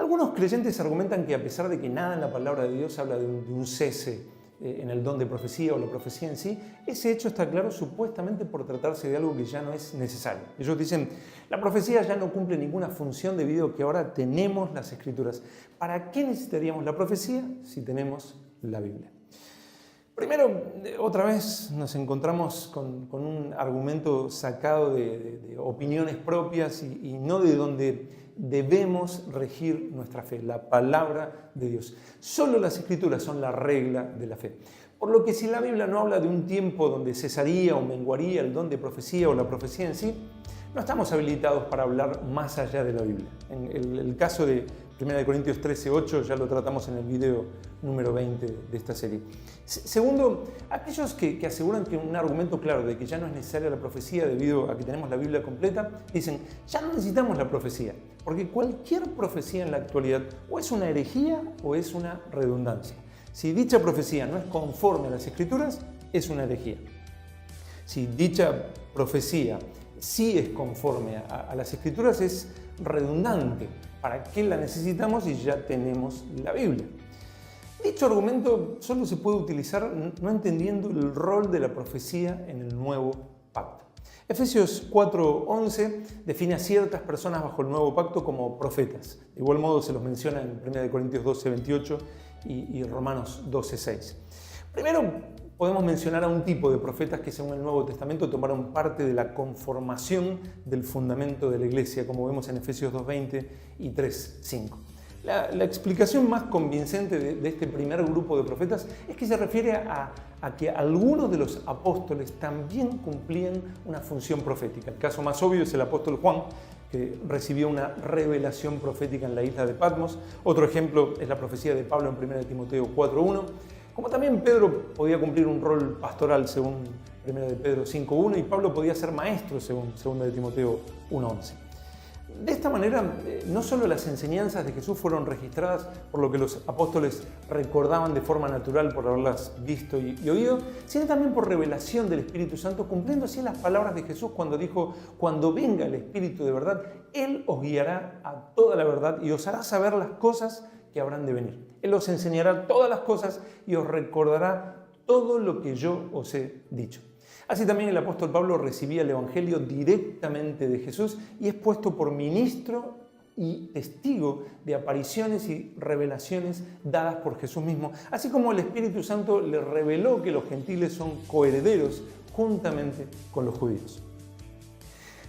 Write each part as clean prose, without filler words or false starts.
Algunos creyentes argumentan que a pesar de que nada en la palabra de Dios habla de un cese en el don de profecía o la profecía en sí, ese hecho está claro supuestamente por tratarse de algo que ya no es necesario. Ellos dicen, la profecía ya no cumple ninguna función debido a que ahora tenemos las Escrituras. ¿Para qué necesitaríamos la profecía si tenemos la Biblia? Primero, otra vez nos encontramos con un argumento sacado de opiniones propias y no de donde debemos regir nuestra fe, la palabra de Dios. Solo las Escrituras son la regla de la fe. Por lo que si la Biblia no habla de un tiempo donde cesaría o menguaría el don de profecía o la profecía en sí, no estamos habilitados para hablar más allá de la Biblia. En el caso de 1 Corintios 13:8 ya lo tratamos en el video número 20 de esta serie. Segundo, aquellos que aseguran que un argumento claro de que ya no es necesaria la profecía debido a que tenemos la Biblia completa, dicen, ya no necesitamos la profecía, porque cualquier profecía en la actualidad o es una herejía o es una redundancia. Si dicha profecía no es conforme a las Escrituras, es una herejía. Si dicha profecía sí es conforme a las Escrituras, es redundante. ¿Para qué la necesitamos si ya tenemos la Biblia? Dicho argumento solo se puede utilizar no entendiendo el rol de la profecía en el nuevo pacto. Efesios 4:11 define a ciertas personas bajo el nuevo pacto como profetas. De igual modo se los menciona en 1 Corintios 12:28 y Romanos 12:6. Primero, podemos mencionar a un tipo de profetas que según el Nuevo Testamento tomaron parte de la conformación del fundamento de la iglesia, como vemos en Efesios 2:20 y 3:5. La explicación más convincente de este primer grupo de profetas es que se refiere a que algunos de los apóstoles también cumplían una función profética. El caso más obvio es el apóstol Juan, que recibió una revelación profética en la isla de Patmos. Otro ejemplo es la profecía de Pablo en 1 Timoteo 4:1. Como también Pedro podía cumplir un rol pastoral según 1 de Pedro 5:1 y Pablo podía ser maestro según 2 de Timoteo 1:11. De esta manera, no solo las enseñanzas de Jesús fueron registradas por lo que los apóstoles recordaban de forma natural por haberlas visto y oído, sino también por revelación del Espíritu Santo, cumpliendo así las palabras de Jesús cuando dijo, cuando venga el Espíritu de verdad, Él os guiará a toda la verdad y os hará saber las cosas que habrán de venir. Él os enseñará todas las cosas y os recordará todo lo que yo os he dicho. Así también el apóstol Pablo recibía el Evangelio directamente de Jesús y es puesto por ministro y testigo de apariciones y revelaciones dadas por Jesús mismo, así como el Espíritu Santo le reveló que los gentiles son coherederos juntamente con los judíos.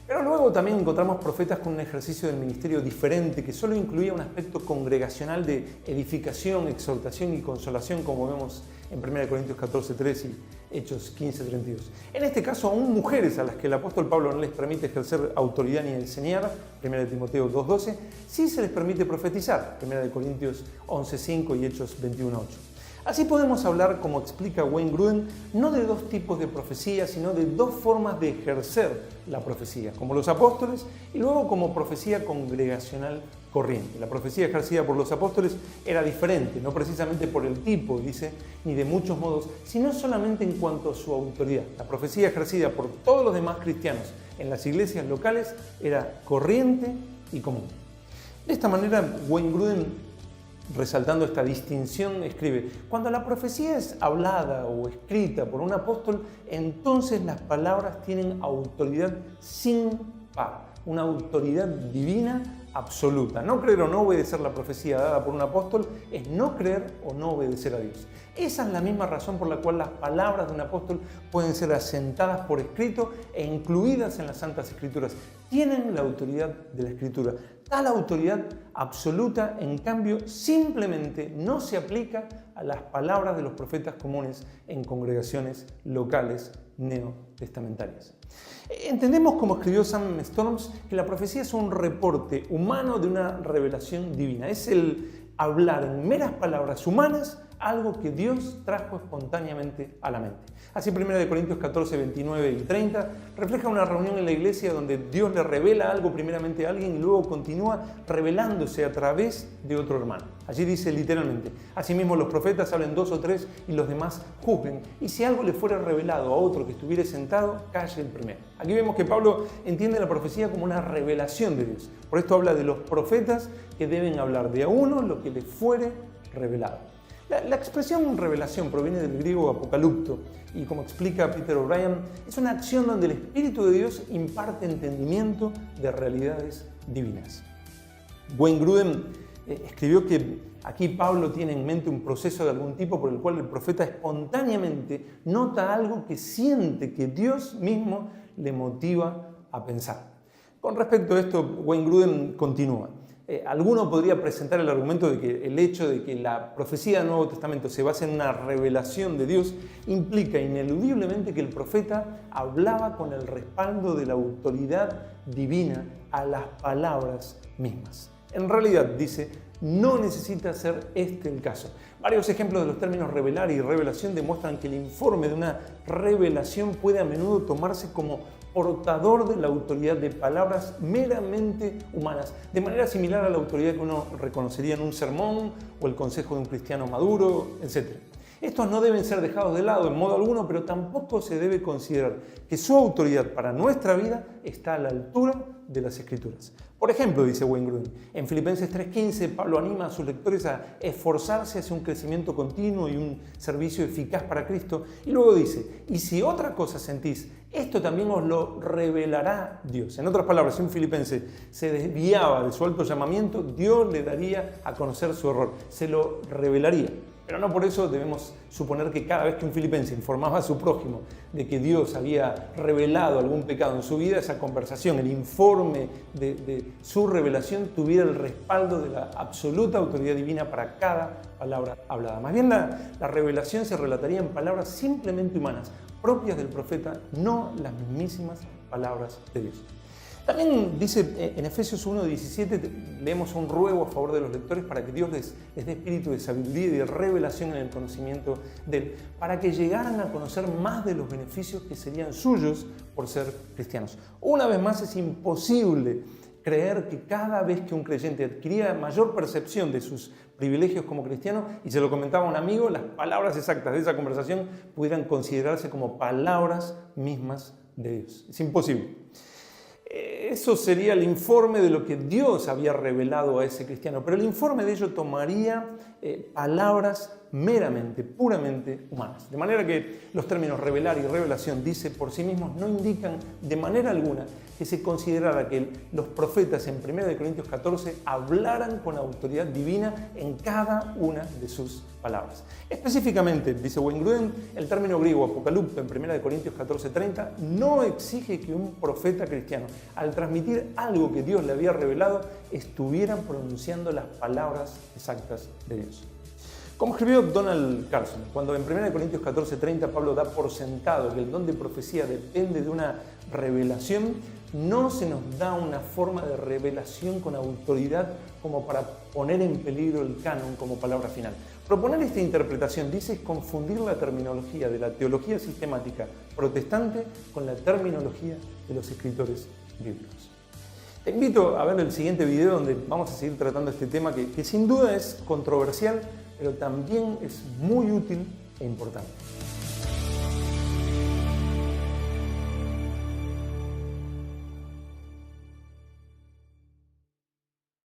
Pero luego también encontramos profetas con un ejercicio del ministerio diferente que solo incluía un aspecto congregacional de edificación, exhortación y consolación, como vemos en 1 Corintios 14:3 y Hechos 15:32. En este caso, aún mujeres a las que el apóstol Pablo no les permite ejercer autoridad ni enseñar, 1 Timoteo 2:12, sí se les permite profetizar, 1 Corintios 11:5 y Hechos 21:8. Así podemos hablar, como explica Wayne Grudem, no de dos tipos de profecía, sino de dos formas de ejercer la profecía, como los apóstoles y luego como profecía congregacional corriente. La profecía ejercida por los apóstoles era diferente, no precisamente por el tipo, dice, ni de muchos modos, sino solamente en cuanto a su autoridad. La profecía ejercida por todos los demás cristianos en las iglesias locales era corriente y común. De esta manera, Wayne Grudem, resaltando esta distinción, escribe, cuando la profecía es hablada o escrita por un apóstol, entonces las palabras tienen autoridad sin par, una autoridad divina absoluta. No creer o no obedecer la profecía dada por un apóstol es no creer o no obedecer a Dios. Esa es la misma razón por la cual las palabras de un apóstol pueden ser asentadas por escrito e incluidas en las Santas Escrituras. Tienen la autoridad de la Escritura. Tal autoridad absoluta, en cambio, simplemente no se aplica a las palabras de los profetas comunes en congregaciones locales neotestamentarias. Entendemos, como escribió Sam Storms, que la profecía es un reporte humano de una revelación divina. Es el hablar en meras palabras humanas algo que Dios trajo espontáneamente a la mente. Así 1 Corintios 14, 29 y 30 refleja una reunión en la iglesia donde Dios le revela algo primeramente a alguien y luego continúa revelándose a través de otro hermano. Allí dice literalmente: asimismo los profetas hablen 2 o 3 y los demás juzguen, y si algo le fuera revelado a otro que estuviera sentado, calle el primero. Aquí vemos que Pablo entiende la profecía como una revelación de Dios. Por esto habla de los profetas que deben hablar de a uno lo que le fuere revelado. La expresión revelación proviene del griego apocalipto y, como explica Peter O'Brien, es una acción donde el Espíritu de Dios imparte entendimiento de realidades divinas. Wayne Grudem escribió que aquí Pablo tiene en mente un proceso de algún tipo por el cual el profeta espontáneamente nota algo que siente que Dios mismo le motiva a pensar. Con respecto a esto, Wayne Grudem continúa. Alguno podría presentar el argumento de que el hecho de que la profecía del Nuevo Testamento se base en una revelación de Dios implica ineludiblemente que el profeta hablaba con el respaldo de la autoridad divina a las palabras mismas. En realidad, dice, no necesita ser este el caso. Varios ejemplos de los términos revelar y revelación demuestran que el informe de una revelación puede a menudo tomarse como portador de la autoridad de palabras meramente humanas, de manera similar a la autoridad que uno reconocería en un sermón o el consejo de un cristiano maduro, etc. Estos no deben ser dejados de lado en modo alguno, pero tampoco se debe considerar que su autoridad para nuestra vida está a la altura de las Escrituras. Por ejemplo, dice Wayne Grudem, en Filipenses 3:15 Pablo anima a sus lectores a esforzarse hacia un crecimiento continuo y un servicio eficaz para Cristo, y luego dice: y si otra cosa sentís, esto también os lo revelará Dios. En otras palabras, si un filipense se desviaba de su alto llamamiento, Dios le daría a conocer su error, se lo revelaría. Pero no por eso debemos suponer que cada vez que un filipense informaba a su prójimo de que Dios había revelado algún pecado en su vida, esa conversación, el informe de su revelación tuviera el respaldo de la absoluta autoridad divina para cada palabra hablada. Más bien la revelación se relataría en palabras simplemente humanas, propias del profeta, no las mismísimas palabras de Dios. También dice en Efesios 1:17, leemos un ruego a favor de los lectores para que Dios les dé espíritu de sabiduría y de revelación en el conocimiento de Él, para que llegaran a conocer más de los beneficios que serían suyos por ser cristianos. Una vez más, es imposible creer que cada vez que un creyente adquiría mayor percepción de sus privilegios como cristiano, y se lo comentaba a un amigo, las palabras exactas de esa conversación pudieran considerarse como palabras mismas de Dios. Es imposible. Eso sería el informe de lo que Dios había revelado a ese cristiano, pero el informe de ello tomaría palabras meramente, puramente humanas. De manera que los términos revelar y revelación, dice, por sí mismos no indican de manera alguna que se considerara que los profetas en 1 Corintios 14 hablaran con autoridad divina en cada una de sus palabras. Específicamente, dice Wayne Grudem, el término griego apocalipto en 1 Corintios 14:30 no exige que un profeta cristiano, al transmitir algo que Dios le había revelado, estuviera pronunciando las palabras exactas de Dios. Como escribió Donald Carson, cuando en 1 Corintios 14:30 Pablo da por sentado que el don de profecía depende de una revelación, no se nos da una forma de revelación con autoridad como para poner en peligro el canon como palabra final. Proponer esta interpretación, dice, es confundir la terminología de la teología sistemática protestante con la terminología de los escritores bíblicos. Te invito a ver el siguiente video donde vamos a seguir tratando este tema que sin duda es controversial, pero también es muy útil e importante.